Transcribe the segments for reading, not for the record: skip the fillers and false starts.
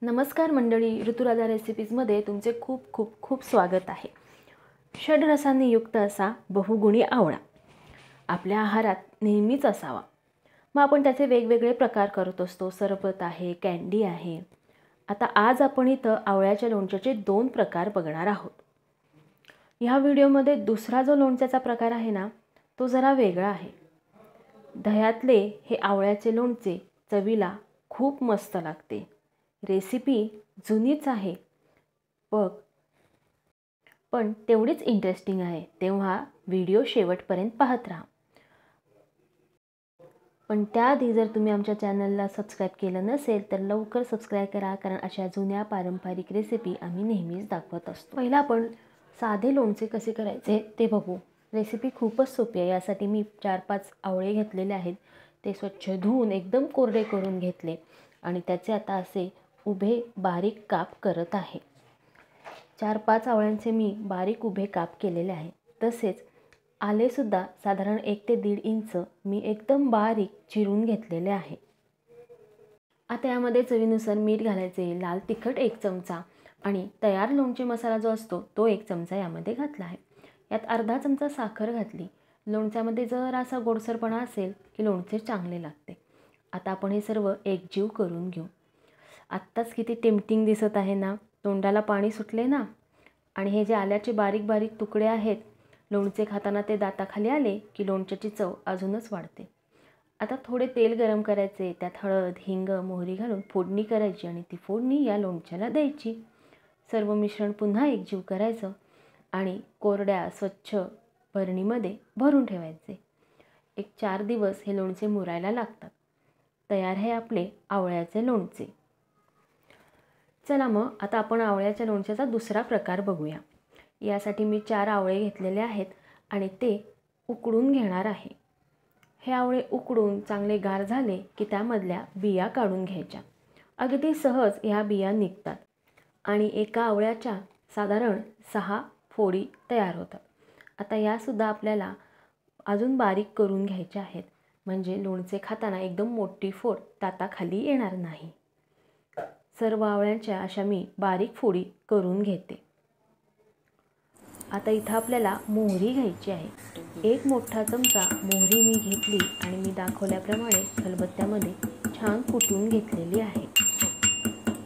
नमस्कार मंडळी, ऋतुराधा रेसिपीजमध्ये तुमचे खूप खूप खूप स्वागत आहे। षड्रसांनी युक्त असा बहुगुणी आवळा आपल्या आहारात नेहमीच असावा। मग आपण त्याचे वेगवेगळे प्रकार करत असतो। सरबत आहे, कँडी आहे। आता आज आपण इथं आवळ्याच्या लोणच्याचे 2 प्रकार बघणार आहोत। ह्या व्हिडिओमध्ये दुसरा जो लोणच्याचा प्रकार आहे ना, तो जरा वेगळा आहे। दह्यातले हे आवळ्याचे लोणचे चवीला खूप मस्त लागते। रेसिपी जुनीच आहे पण तेवढीच इंटरेस्टिंग आहे, तेव्हा व्हिडिओ शेवटपर्यंत पाहत राहा। पण त्याआधी जर तुम्ही आमच्या चॅनलला सबस्क्राइब केलं नसेल तर लवकर सबस्क्राइब करा, कारण अशा जुन्या पारंपरिक रेसिपी आम्ही नेहमीच दाखवत असतो। पहिला आपण साधे लोणचे कसे करायचे ते बघू। रेसिपी खूपच सोपी आहे। यासाठी मी 4-5 आवळे घेतलेले आहेत। ते स्वच्छ धुवून एकदम कोरडे करून घेतले आणि त्याचे आता असे उभे बारीक काप करत आहे। 4-5 आवळ्यांचे मी बारीक उभे काप केलेले आहे। तसेच आले सुद्धा साधारण 1 ते 1.5 इंच मी एकदम बारीक चिरून घेतलेले आहे। आता यामध्ये चवीनुसार मीठ घालायचे, लाल तिखट 1 चमचा आणि तयार लोणचे मसाला जो असतो तो 1 चमचा यामध्ये घातला आहे। यात अर्धा चमचा साखर घातली। लोणच्यामध्ये जरा असा गोडसरपणा असेल की लोणचे चांगले लागते। आता आपण हे सर्व एकजीव करून घेऊ। आत्ताच किती टेम्पटिंग दिसत आहे ना, तोंडाला पाणी सुटले ना। आणि हे जे आल्याचे बारीक बारीक तुकडे आहेत, लोणचे खाताना ते दाताखाली आले की लोणच्याची चव अजूनच वाढते। आता थोडे तेल गरम करायचे, त्यात हळद, हिंग, मोहरी घालून फोडणी करायची आणि ती फोडणी या लोणच्याला द्यायची। सर्व मिश्रण पुन्हा एकजीव करायचं आणि कोरड्या स्वच्छ भरणीमध्ये भरून ठेवायचे। 4 दिवस हे लोणचे मुरायला लागतात। तयार आहे आपले आवळ्याचे लोणचे। चला मग आता आपण आवळ्याच्या लोणच्याचा दुसरा प्रकार बघूया। यासाठी मी 4 आवळे घेतलेले आहेत आणि ते उकडून घेणार आहे। हे आवळे उकडून चांगले गार झाले की त्यामधल्या बिया काढून घ्यायच्या। अगदी सहज ह्या बिया निघतात आणि एका आवळ्याच्या साधारण 6 फोडी तयार होतात। आता यासुद्धा आपल्याला अजून बारीक करून घ्यायच्या आहेत, म्हणजे लोणचे खाताना एकदम मोठी फोड दाताखाली येणार नाही। सर्व आवळ्यांच्या अशा मी बारीक फोडी करून घेते। आता इथं आपल्याला मोहरी घ्यायची आहे। 1 मोठा चमचा मोहरी मी घेतली आणि मी दाखवल्याप्रमाणे खलबत्त्यामध्ये छान कुटून घेतलेली आहे।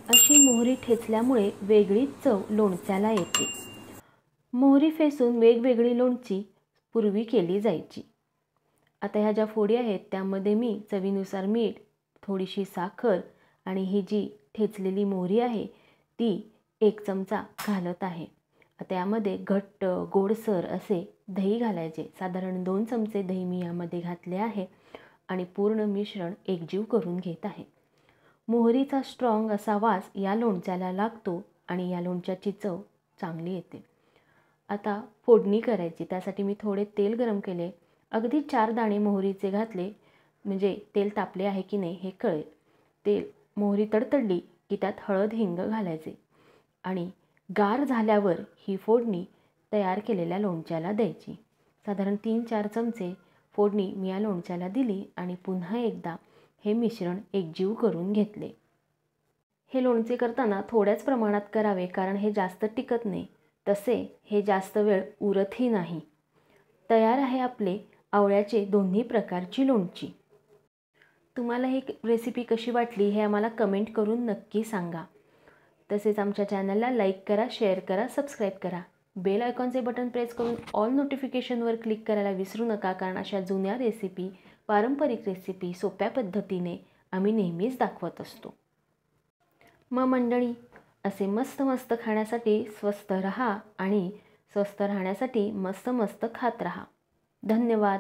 अशी मोहरी ठेचल्यामुळे वेगळीच चव लोणच्याला येते। मोहरी फेसून वेगवेगळी लोणची पूर्वी केली जायची। आता ह्या ज्या फोडी आहेत त्यामध्ये मी चवीनुसार मीठ, थोडीशी साखर आणि ही जी ठेचलेली मोहरी आहे ती 1 चमचा घालत आहे। आता यामध्ये घट्ट गोडसर असे दही घालायचे। साधारण 2 चमचे दही मी यामध्ये घातले आहे आणि पूर्ण मिश्रण एकजीव करून घेत आहे। मोहरीचा स्ट्रॉंग असा वास या लोणच्याला लागतो आणि या लोणच्याची चव चांगली येते। आता फोडणी करायची। त्यासाठी मी थोडे तेल गरम केले। अगदी 4 दाणे मोहरीचे घातले, म्हणजे तेल तापले आहे की नाही हे कळेल। मोहरी तडतडली की त्यात हळद, हिंग घालायचे आणि गार झाल्यावर ही फोडणी तयार केलेल्या लोणच्याला द्यायची। साधारण 3-4 चमचे फोडणी मी या लोणच्याला दिली आणि पुन्हा एकदा हे मिश्रण एकजीव करून घेतले। हे लोणचे करताना थोड्याच प्रमाणात करावे, कारण हे जास्त टिकत नाही, तसे हे जास्त वेळ उरतही नाही। तयार आहे आपले आवळ्याचे दोन्ही प्रकारची लोणची। तुम्हाला ही रेसिपी कशी वाटली हे आम्हाला कमेंट करून नक्की सांगा। तसेच आमच्या चॅनलला लाईक करा, शेअर करा, सबस्क्राईब करा। बेल आयकॉनचे बटन प्रेस करून ऑल नोटिफिकेशनवर क्लिक करायला विसरू नका, कारण अशा जुन्या रेसिपी, पारंपरिक रेसिपी सोप्या पद्धतीने आम्ही नेहमीच दाखवत असतो। मग मंडळी, असे मस्त मस्त खाण्यासाठी स्वस्त रहा आणि स्वस्थ राहण्यासाठी मस्त मस्त खात रहा। धन्यवाद।